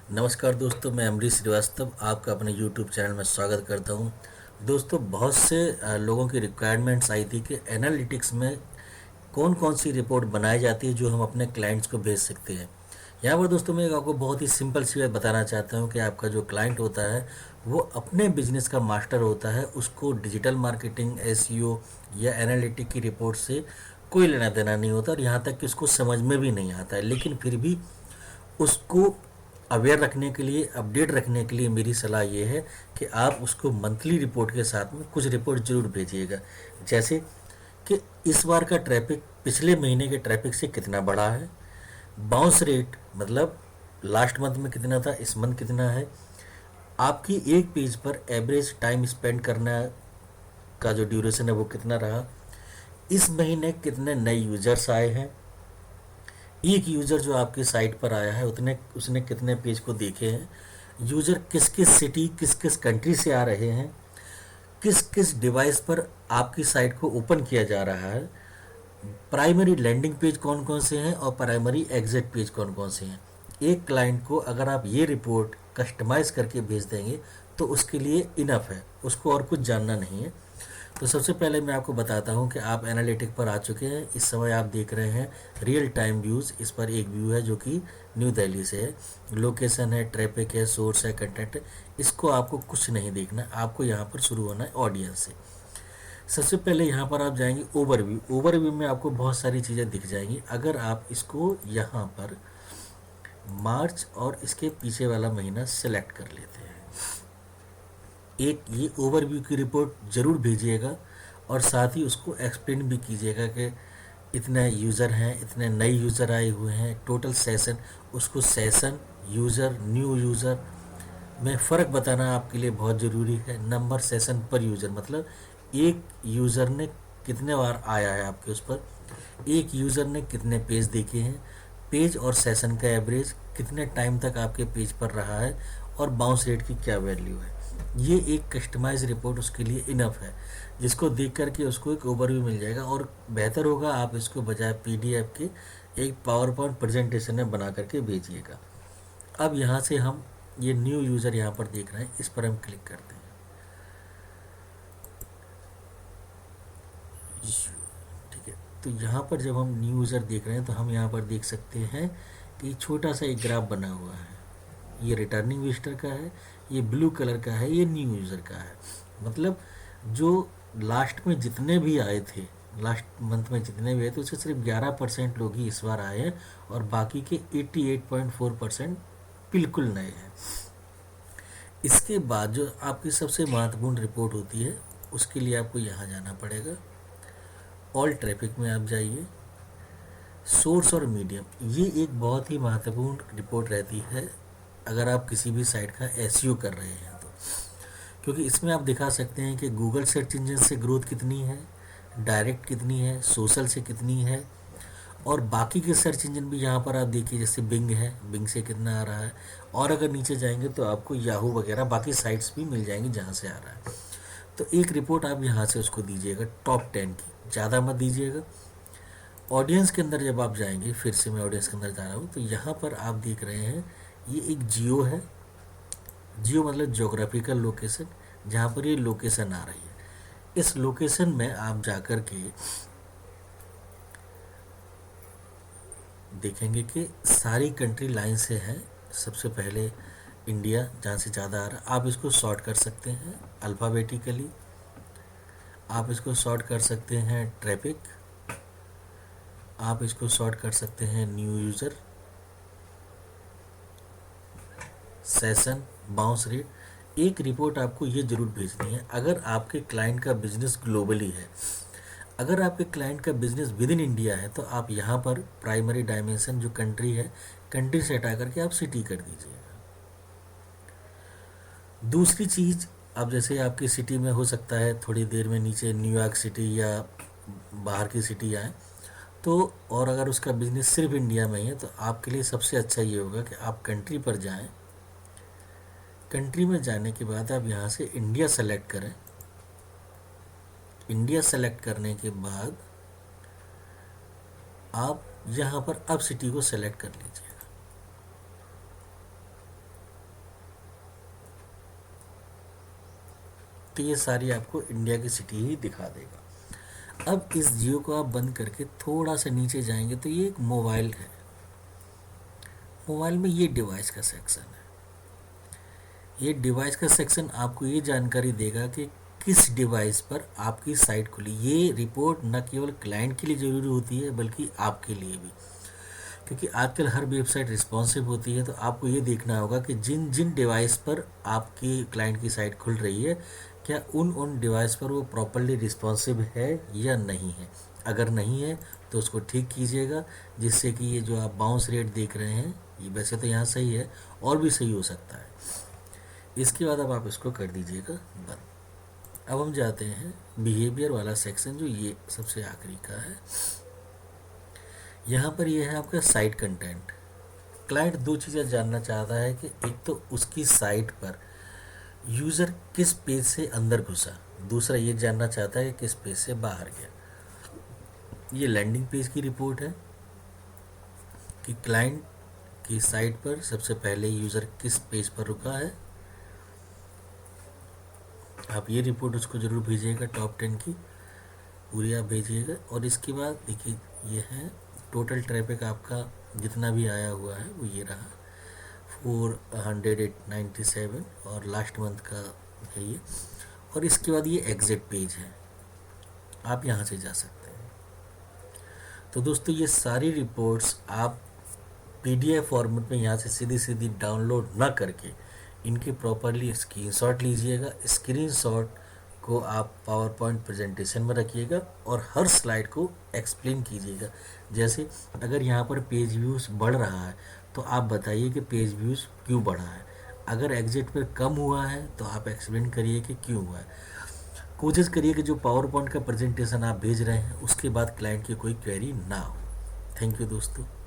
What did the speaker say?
नमस्कार दोस्तों, मैं अमरीश श्रीवास्तव आपका अपने यूट्यूब चैनल में स्वागत करता हूं। दोस्तों, बहुत से लोगों की रिक्वायरमेंट्स आई थी कि एनालिटिक्स में कौन कौन सी रिपोर्ट बनाई जाती है जो हम अपने क्लाइंट्स को भेज सकते हैं। यहाँ पर दोस्तों मैं आपको बहुत ही सिंपल सी बात बताना चाहता हूँ कि आपका जो क्लाइंट होता है वो अपने बिजनेस का मास्टर होता है। उसको डिजिटल मार्केटिंग, एसईओ या एनालिटिक की रिपोर्ट से कोई लेना देना नहीं होता और यहाँ तक कि उसको समझ में भी नहीं आता है। लेकिन फिर भी उसको अवेयर रखने के लिए, अपडेट रखने के लिए मेरी सलाह ये है कि आप उसको मंथली रिपोर्ट के साथ में कुछ रिपोर्ट ज़रूर भेजिएगा। जैसे कि इस बार का ट्रैफिक पिछले महीने के ट्रैफिक से कितना बढ़ा है, बाउंस रेट मतलब लास्ट मंथ में कितना था, इस मंथ कितना है, आपकी एक पेज पर एवरेज टाइम स्पेंड करना का जो ड्यूरेशन है वो कितना रहा, इस महीने कितने नए यूजर्स आए हैं, एक यूज़र जो आपकी साइट पर आया है उतने उसने कितने पेज को देखे हैं, यूज़र किस किस सिटी, किस किस कंट्री से आ रहे हैं, किस किस डिवाइस पर आपकी साइट को ओपन किया जा रहा है, प्राइमरी लैंडिंग पेज कौन कौन से हैं और प्राइमरी एग्जिट पेज कौन कौन से हैं। एक क्लाइंट को अगर आप ये रिपोर्ट कस्टमाइज करके भेज देंगे तो उसके लिए इनफ है, उसको और कुछ जानना नहीं है। तो सबसे पहले मैं आपको बताता हूं कि आप एनालिटिक पर आ चुके हैं। इस समय आप देख रहे हैं रियल टाइम व्यूज़। इस पर एक व्यू है जो कि न्यू दिल्ली से है, लोकेशन है, ट्रैफिक है, सोर्स है, कंटेंट है। इसको आपको कुछ नहीं देखना, आपको यहाँ पर शुरू होना है ऑडियंस से। सबसे पहले यहाँ पर आप जाएंगे ओवरव्यू। ओवरव्यू में आपको बहुत सारी चीज़ें दिख जाएंगी। अगर आप इसको यहाँ पर मार्च और इसके पीछे वाला महीना सेलेक्ट कर लेते हैं, एक ये ओवरव्यू की रिपोर्ट ज़रूर भेजिएगा और साथ ही उसको एक्सप्लेन भी कीजिएगा कि इतने यूज़र हैं, इतने नए यूज़र आए हुए हैं, टोटल सेशन, उसको सेशन, यूज़र, न्यू यूज़र में फ़र्क बताना आपके लिए बहुत ज़रूरी है। नंबर सेशन पर यूज़र मतलब एक यूज़र ने कितने बार आया है आपके उस पर, एक यूज़र ने कितने पेज देखे हैं, पेज और सेशन का एवरेज कितने टाइम तक आपके पेज पर रहा है और बाउंस रेट की क्या वैल्यू है। ये एक कस्टमाइज रिपोर्ट उसके लिए इनफ है, जिसको देख करके उसको एक ओवरव्यू मिल जाएगा। और बेहतर होगा आप इसको बजाय पीडीएफ के एक पावर पॉइंट प्रेजेंटेशन में बना करके भेजिएगा। अब यहाँ से हम ये न्यू यूज़र यहाँ पर देख रहे हैं, इस पर हम क्लिक करते हैं। ठीक है, तो यहाँ पर जब हम न्यू यूज़र देख रहे हैं तो हम यहाँ पर देख सकते हैं कि छोटा सा एक ग्राफ बना हुआ है। ये रिटर्निंग विजिटर का है, ये ब्लू कलर का है, ये न्यू यूज़र का है। मतलब जो लास्ट में जितने भी आए थे, लास्ट मंथ में जितने भी आए थे उससे सिर्फ 11% लोग ही इस बार आए हैं और बाकी के 88.4% बिल्कुल नए हैं। इसके बाद जो आपकी सबसे महत्वपूर्ण रिपोर्ट होती है उसके लिए आपको यहाँ जाना पड़ेगा। ऑल ट्रैफिक में आप जाइए, सोर्स और मीडियम। ये एक बहुत ही महत्वपूर्ण रिपोर्ट रहती है अगर आप किसी भी साइट का एसईओ कर रहे हैं तो, क्योंकि इसमें आप दिखा सकते हैं कि गूगल सर्च इंजन से ग्रोथ कितनी है, डायरेक्ट कितनी है, सोशल से कितनी है, और बाकी के सर्च इंजन भी यहाँ पर आप देखिए, जैसे बिंग है, बिंग से कितना आ रहा है। और अगर नीचे जाएंगे तो आपको याहू वगैरह बाकी साइट्स भी मिल जाएंगी जहाँ से आ रहा है। तो एक रिपोर्ट आप यहाँ से उसको दीजिएगा टॉप 10 की, ज़्यादा मत दीजिएगा। ऑडियंस के अंदर जब आप जाएंगे, फिर से मैं ऑडियंस के अंदर जा रहा हूँ, तो यहाँ पर आप देख रहे हैं ये एक जियो है। जियो मतलब जोग्राफिकल लोकेशन, जहाँ पर ये लोकेशन आ रही है। इस लोकेशन में आप जाकर के देखेंगे कि सारी कंट्री लाइन से हैं। सबसे पहले इंडिया जहाँ से ज़्यादा आ रहा है, आप इसको सॉर्ट कर सकते हैं अल्फ़ाबेटिकली, आप इसको सॉर्ट कर सकते हैं ट्रैफिक, आप इसको सॉर्ट कर सकते हैं new user, session, bounce rate. एक रिपोर्ट आपको ये ज़रूर भेजनी है अगर आपके क्लाइंट का बिजनेस ग्लोबली है। अगर आपके क्लाइंट का बिजनेस विद इन इंडिया है तो आप यहाँ पर प्राइमरी डायमेंशन जो कंट्री है, कंट्री से हटा करके आप सिटी कर दीजिएगा। दूसरी चीज़, अब जैसे आपकी सिटी में हो सकता है थोड़ी देर में नीचे न्यूयॉर्क सिटी या बाहर की सिटी आए, तो और अगर उसका बिजनेस सिर्फ इंडिया में ही है तो आपके लिए सबसे अच्छा ये होगा कि आप कंट्री पर जाएं। कंट्री में जाने के बाद आप यहाँ से इंडिया सेलेक्ट करें। इंडिया सेलेक्ट करने के बाद आप यहाँ पर अब सिटी को सेलेक्ट कर लीजिएगा। तो ये सारी आपको इंडिया की सिटी ही दिखा देगा। अब इस जियो को आप बंद करके थोड़ा सा नीचे जाएंगे तो ये एक मोबाइल है। मोबाइल में ये डिवाइस का सेक्शन है। ये डिवाइस का सेक्शन आपको ये जानकारी देगा कि किस डिवाइस पर आपकी साइट खुली। ये रिपोर्ट न केवल क्लाइंट के लिए ज़रूरी होती है बल्कि आपके लिए भी, क्योंकि आजकल हर वेबसाइट रिस्पॉन्सिव होती है। तो आपको ये देखना होगा कि जिन जिन डिवाइस पर आपकी क्लाइंट की साइट खुल रही है, क्या उन डिवाइस पर वो प्रॉपरली रिस्पॉन्सिव है या नहीं है। अगर नहीं है तो उसको ठीक कीजिएगा, जिससे कि ये जो आप बाउंस रेट देख रहे हैं, ये वैसे तो यहाँ सही है, और भी सही हो सकता है। इसके बाद अब आप इसको कर दीजिएगा बंद। अब हम जाते हैं बिहेवियर वाला सेक्शन, जो ये सबसे आखिरी का है। यहाँ पर ये है आपका साइट कंटेंट। क्लाइंट दो चीज़ें जानना चाहता है कि एक तो उसकी साइट पर यूज़र किस पेज से अंदर घुसा, दूसरा ये जानना चाहता है कि किस पेज से बाहर गया। ये लैंडिंग पेज की रिपोर्ट है कि क्लाइंट की साइट पर सबसे पहले यूज़र किस पेज पर रुका है। आप ये रिपोर्ट उसको ज़रूर भेजिएगा, टॉप 10 की पूरी आप भेजिएगा। और इसके बाद देखिए ये है टोटल ट्रैफिक आपका जितना भी आया हुआ है वो ये रहा 497 और लास्ट मंथ का है ये। और इसके बाद ये एग्जिट पेज है, आप यहाँ से जा सकते हैं। तो दोस्तों ये सारी रिपोर्ट्स आप PDF फॉर्मेट में यहाँ से सीधी सीधी डाउनलोड ना करके इनके प्रॉपरली स्क्रीनशॉट लीजिएगा। स्क्रीनशॉट को आप पावर पॉइंट प्रेजेंटेशन में रखिएगा और हर स्लाइड को एक्सप्लेन कीजिएगा। जैसे अगर यहाँ पर पेज व्यूज़ बढ़ रहा है तो आप बताइए कि पेज व्यूज़ क्यों बढ़ा है। अगर एग्जिट पर कम हुआ है तो आप एक्सप्लेन करिए कि क्यों हुआ है। कोशिश करिए कि जो पावर पॉइंट का प्रेजेंटेशन आप भेज रहे हैं उसके बाद क्लाइंट की कोई क्वेरी ना हो। थैंक यू दोस्तों।